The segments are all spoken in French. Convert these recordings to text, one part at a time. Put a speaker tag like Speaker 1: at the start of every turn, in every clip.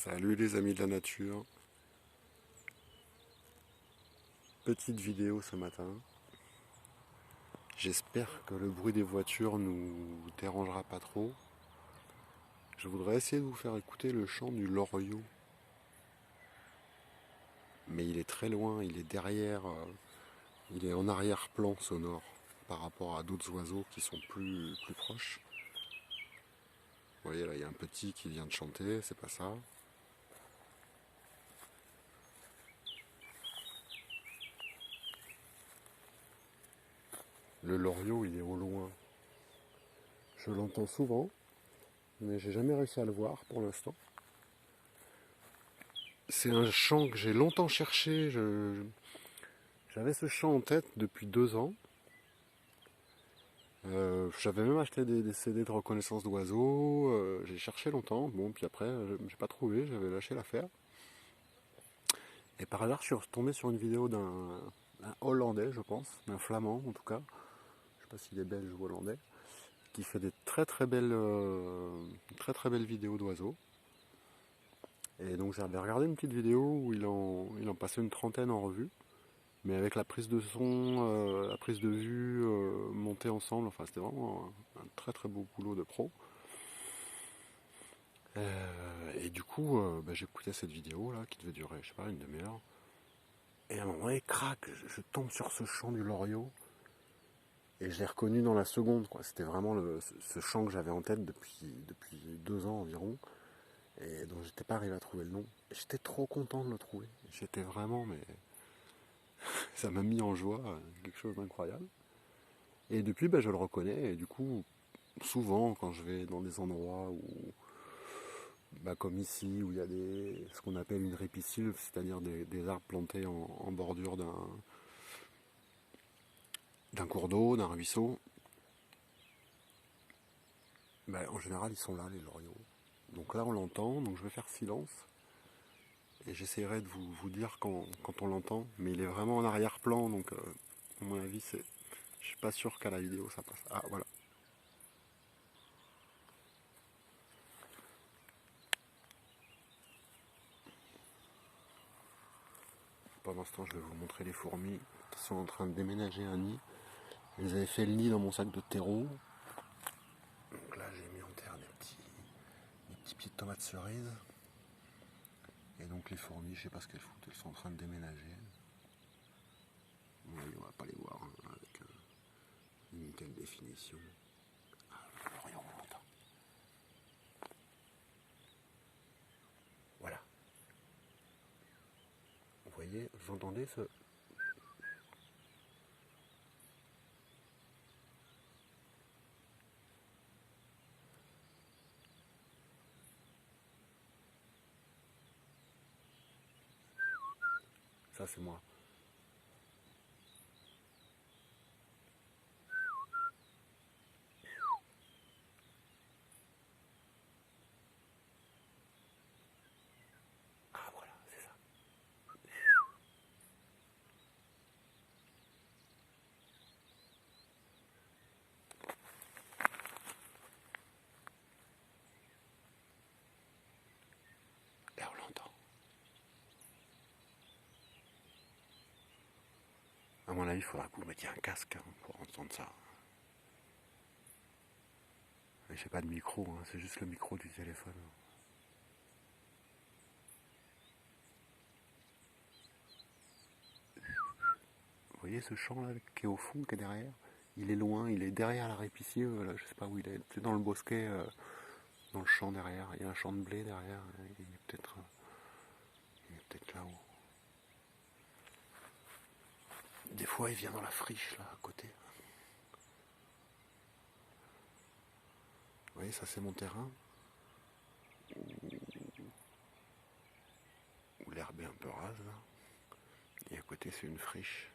Speaker 1: Salut les amis de la nature. Petite vidéo ce matin. J'espère que le bruit des voitures nous dérangera pas trop. Je voudrais essayer de vous faire écouter le chant du loriot. Mais il est très loin, il est derrière, il est en arrière-plan sonore par rapport à d'autres oiseaux qui sont plus proches. Vous voyez là, il y a un petit qui vient de chanter, c'est pas ça. Le loriot, il est au loin. Je l'entends souvent, mais j'ai jamais réussi à le voir pour l'instant. C'est un chant que j'ai longtemps cherché. J'avais ce chant en tête depuis 2 ans. J'avais même acheté des CD de reconnaissance d'oiseaux. J'ai cherché longtemps. Bon, puis après, j'ai pas trouvé. J'avais lâché l'affaire. Et par hasard, je suis retombé sur une vidéo d'un Hollandais, je pense, d'un Flamand en tout cas. Je sais pas s'il est belge ou hollandais, qui fait des très très belles vidéos d'oiseaux. Et donc j'avais regardé une petite vidéo où il en passait une trentaine en revue. Mais avec la prise de son, la prise de vue montée ensemble, enfin c'était vraiment un très très beau boulot de pro. Et du coup, j'écoutais cette vidéo là qui devait durer, je sais pas, une demi-heure. Et à un moment donné, crac, je tombe sur ce chant du loriot. Et je l'ai reconnu dans la seconde, quoi. C'était vraiment ce chant que j'avais en tête depuis 2 ans environ. Et dont j'étais pas arrivé à trouver le nom. Et j'étais trop content de le trouver. J'étais vraiment, mais ça m'a mis en joie, quelque chose d'incroyable. Et depuis, je le reconnais. Et du coup, souvent, quand je vais dans des endroits où, comme ici, où il y a ce qu'on appelle une ripisylve, c'est-à-dire des arbres plantés en bordure d'un cours d'eau, d'un ruisseau, en général, ils sont là, les loriots. Donc là, on l'entend, donc je vais faire silence. Et j'essaierai de vous dire quand on l'entend. Mais il est vraiment en arrière-plan, donc à mon avis, je suis pas sûr qu'à la vidéo ça passe. Ah, voilà. Pendant ce temps, je vais vous montrer les fourmis qui sont en train de déménager un nid. Ils avaient fait le nid dans mon sac de terreau. Donc là, j'ai mis en terre des petits pieds de tomates cerises. Et donc les fourmis, je sais pas ce qu'elles foutent, elles sont en train de déménager. Oui, on va pas les voir avec une telle définition. Ah, l'Orient, on l'entend. Voilà. Vous voyez, vous entendez ce... Ça, c'est moi. Ah, voilà, c'est ça. Et on l'entend. À mon avis, il faudra que vous mettiez un casque pour entendre ça. Mais j'ai pas de micro, c'est juste le micro du téléphone. Vous voyez ce champ là qui est au fond, qui est derrière? Il est loin, il est derrière la ripisylve, là, je sais pas où il est. C'est dans le bosquet, dans le champ derrière. Il y a un champ de blé derrière. Il est peut-être là-haut. Des fois, il vient dans la friche là à côté. Vous voyez, ça c'est mon terrain. Où l'herbe est un peu rase là. Et à côté, c'est une friche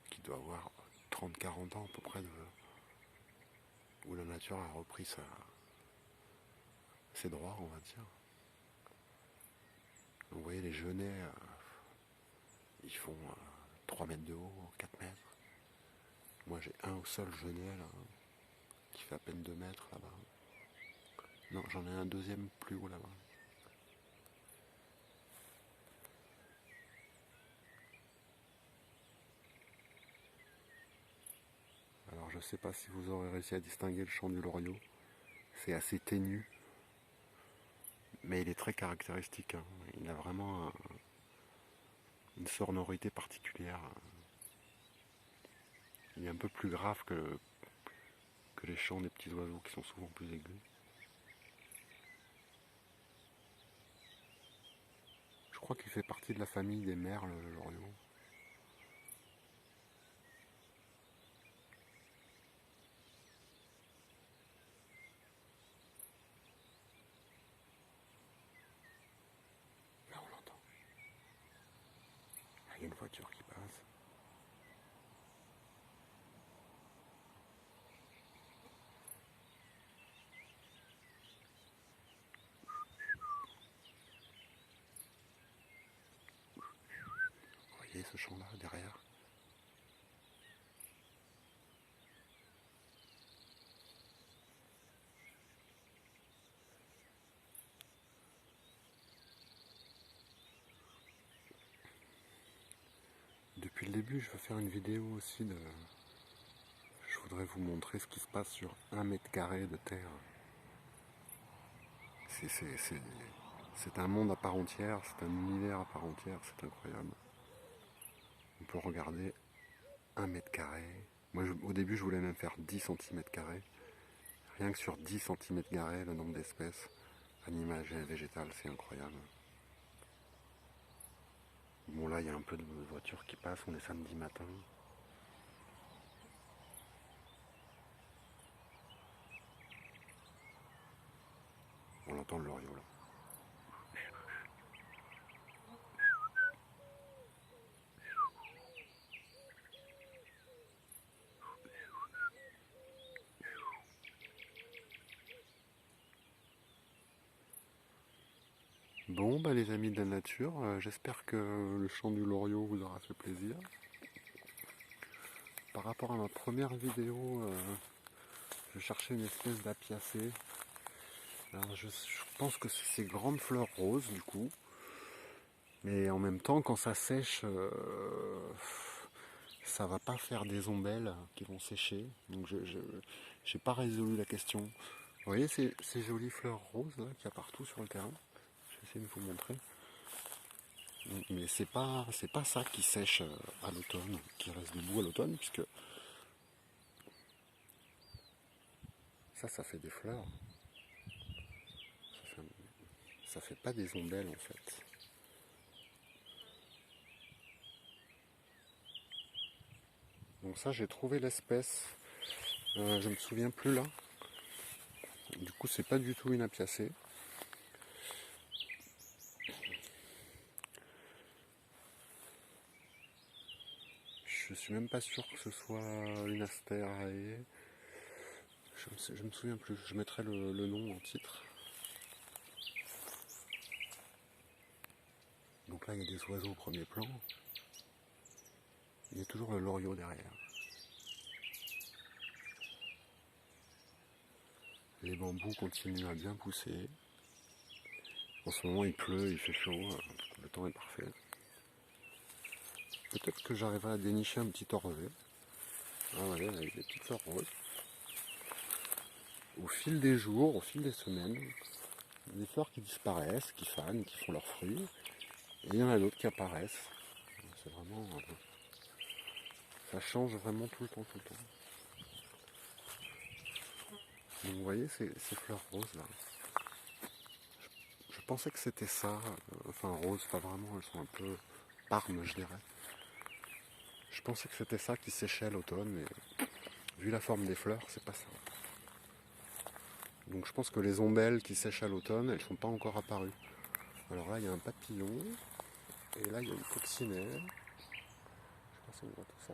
Speaker 1: qui doit avoir 30-40 ans à peu près, où la nature a repris ses droits, on va dire. Donc, vous voyez, les genêts, ils font 3 mètres de haut, 4 mètres. Moi, j'ai un seul genêt là, qui fait à peine 2 mètres là-bas. Non, j'en ai un deuxième plus haut là-bas. je sais pas si vous aurez réussi à distinguer le chant du loriot. C'est assez ténu, mais il est très caractéristique, hein. Il a vraiment une sonorité particulière. Il est un peu plus grave que les chants des petits oiseaux qui sont souvent plus aigus. Je crois qu'il fait partie de la famille des merles, le loriot. Là on l'entend. Il y a une voiture qui passe. Vous voyez ce chant là derrière? Depuis le début, je veux faire une vidéo aussi de... Je voudrais vous montrer ce qui se passe sur 1 mètre carré de terre. C'est un monde à part entière, c'est un univers à part entière, c'est incroyable. On peut regarder 1 mètre carré. Moi, au début, je voulais même faire 10 cm². Rien que sur 10 cm², le nombre d'espèces animales et végétales, c'est incroyable. Bon, là, il y a un peu de voitures qui passent, on est samedi matin. On entend le loriot, là. Bon, bah les amis de la nature, j'espère que le chant du loriot vous aura fait plaisir. Par rapport à ma première vidéo, je cherchais une espèce d'apiacée. Alors je pense que c'est ces grandes fleurs roses du coup. Mais en même temps, quand ça sèche, ça va pas faire des ombelles qui vont sécher. Donc je n'ai pas résolu la question. Vous voyez ces jolies fleurs roses là qu'il y a partout sur le terrain. Je vais essayer de vous montrer. Mais c'est pas ça qui sèche à l'automne, qui reste debout à l'automne, puisque ça fait des fleurs. Ça fait pas des ombelles en fait. Donc ça, j'ai trouvé l'espèce. Je me souviens plus là. Du coup, c'est pas du tout une apiacée. Je suis même pas sûr que ce soit une asterae. Je me souviens plus. Je mettrai le nom en titre. Donc là, il y a des oiseaux au premier plan. Il y a toujours le loriot derrière. Les bambous continuent à bien pousser. En ce moment, il pleut, il fait chaud. Le temps est parfait. Peut-être que j'arriverai à dénicher un petit orvet. Ah ouais, avec des petites fleurs roses. Au fil des jours, au fil des semaines, il y a des fleurs qui disparaissent, qui fanent, qui font leurs fruits. Et il y en a d'autres qui apparaissent. C'est vraiment... ça change vraiment tout le temps, tout le temps. Donc vous voyez ces fleurs roses là. Je pensais que c'était ça. Enfin roses, pas vraiment, elles sont un peu parmes je dirais. Je pensais que c'était ça qui séchait à l'automne, mais vu la forme des fleurs, c'est pas ça. Donc je pense que les ombelles qui sèchent à l'automne, elles sont pas encore apparues. Alors là, il y a un papillon, et là, il y a une coccinelle. Je sais pas si on voit tout ça.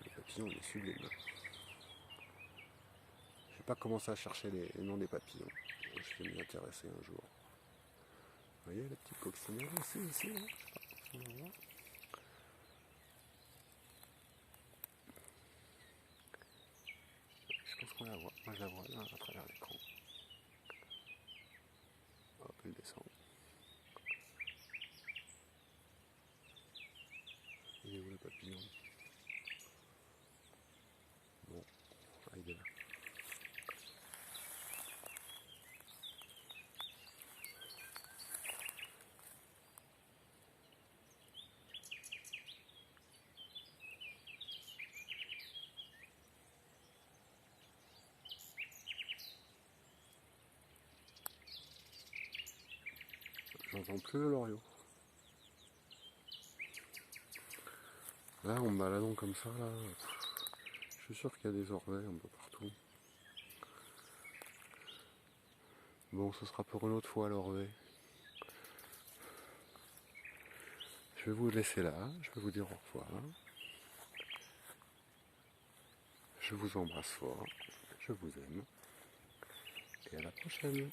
Speaker 1: Le papillon, il est sublime. Je vais pas commencer à chercher les noms des papillons. Je vais m'y intéresser un jour. Vous voyez la petite coccinelle ici, hein, je sais pas si on la voit. Je pense qu'on la voit. Moi je la vois là à travers l'écran. Hop, elle descend. Il est où le papillon? J'entends plus le loriot. Là, en me baladant comme ça, là, je suis sûr qu'il y a des orvets un peu partout. Bon, ce sera pour une autre fois l'orvet. Je vais vous laisser là, je vais vous dire au revoir. Je vous embrasse fort, je vous aime, et à la prochaine.